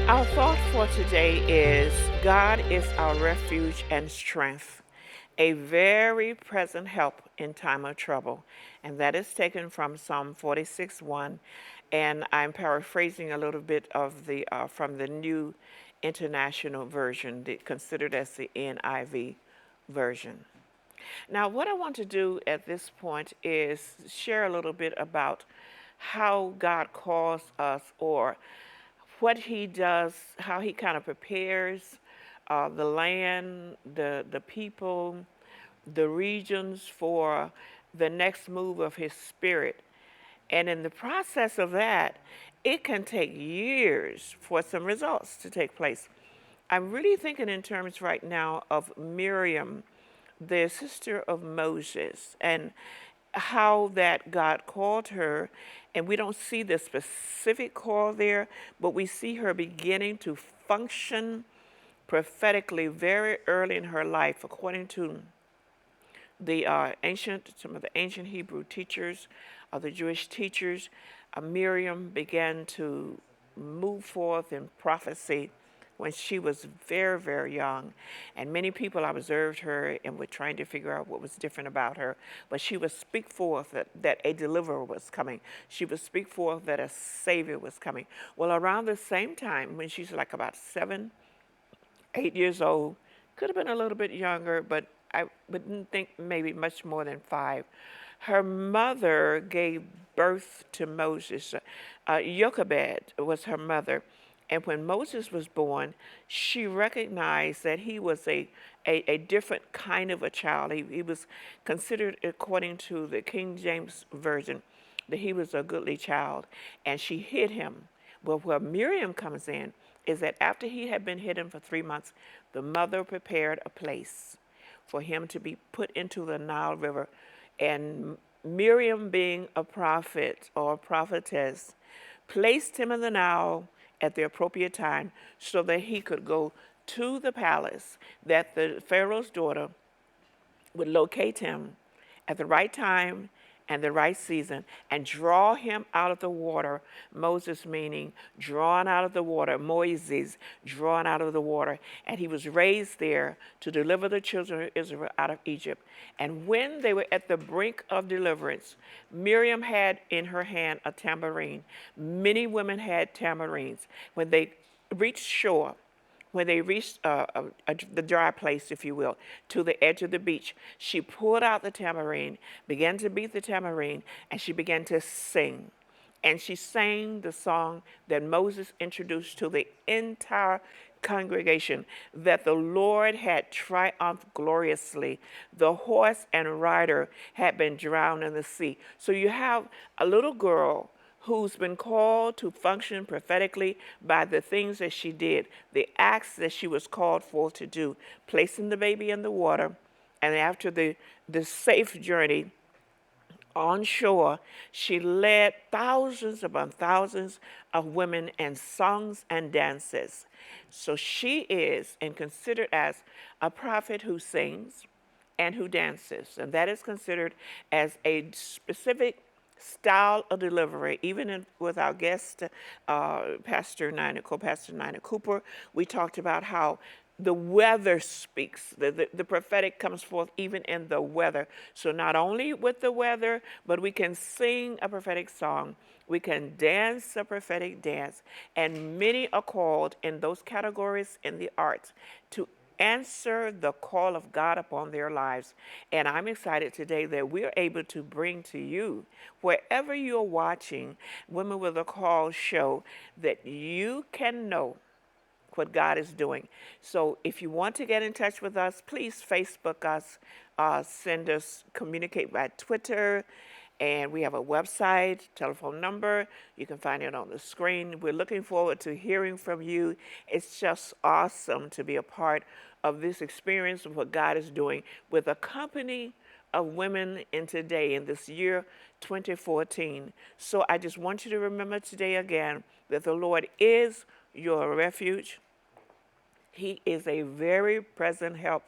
Our thought for today is God is our refuge and strength, a very present help in time of trouble. And that is taken from Psalm 46:1. And I'm paraphrasing a little bit of the from the New International Version, considered as the NIV version. Now, what I want to do at this point is share a little bit about how God calls us, or what he does, how he kind of prepares the land, the people, the regions for the next move of his spirit. And in the process of that, it can take years for some results to take place. I'm really thinking in terms right now of Miriam, the sister of Moses, and how that God called her. And we don't see the specific call there, but we see her beginning to function prophetically very early in her life, according to the some of the ancient Hebrew teachers, the Jewish teachers. Miriam began to move forth in prophecy when she was very, very young. And many people observed her and were trying to figure out what was different about her. But she would speak forth that a deliverer was coming. She would speak forth that a savior was coming. Well, around the same time, when she's like about 7, 8 years old, could have been a little bit younger, but I wouldn't think maybe much more than 5. Her mother gave birth to Moses. Jochebed was her mother. And when Moses was born, she recognized that he was a different kind of a child. He was considered, according to the King James Version, that he was a goodly child. And she hid him. Well, where Miriam comes in is that after he had been hidden for 3 months, the mother prepared a place for him to be put into the Nile River. And Miriam, being a prophet or a prophetess, placed him in the Nile at the appropriate time so that he could go to the palace, that the Pharaoh's daughter would locate him at the right time and the right season and draw him out of the water. Moses meaning drawn out of the water, Moises drawn out of the water. And he was raised there to deliver the children of Israel out of Egypt. And when they were at the brink of deliverance, Miriam had in her hand a tambourine. Many women had tambourines. When they reached shore, when they reached the dry place, if you will, to the edge of the beach, she pulled out the tambourine, began to beat the tambourine, and she began to sing. And she sang the song that Moses introduced to the entire congregation, that the Lord had triumphed gloriously. The horse and rider had been drowned in the sea. So you have a little girl who's been called to function prophetically by the things that she did, the acts that she was called for to do, placing the baby in the water, and after the safe journey on shore, she led thousands upon thousands of women in songs and dances. So she is and considered as a prophet who sings and who dances, and that is considered as a specific style of delivery. Even with our guest, co-pastor Nina Cooper, we talked about how the weather speaks. The prophetic comes forth even in the weather. So not only with the weather, but we can sing a prophetic song. We can dance a prophetic dance. And many are called in those categories in the arts to answer the call of God upon their lives. And I'm excited today that we're able to bring to you, wherever you're watching Women with a Call show, that you can know what God is doing. So if you want to get in touch with us, please Facebook us, send us, communicate by Twitter. And we have a website, telephone number. You can find it on the screen. We're looking forward to hearing from you. It's just awesome to be a part of this experience of what God is doing with a company of women in today, in this year 2014. So I just want you to remember today again that the Lord is your refuge. He is a very present help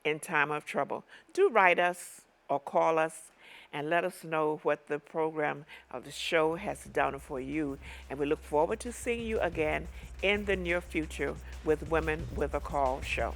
in time of trouble. Do write us or call us, and let us know what the program of the show has done for you. And we look forward to seeing you again in the near future with Women with a Call show.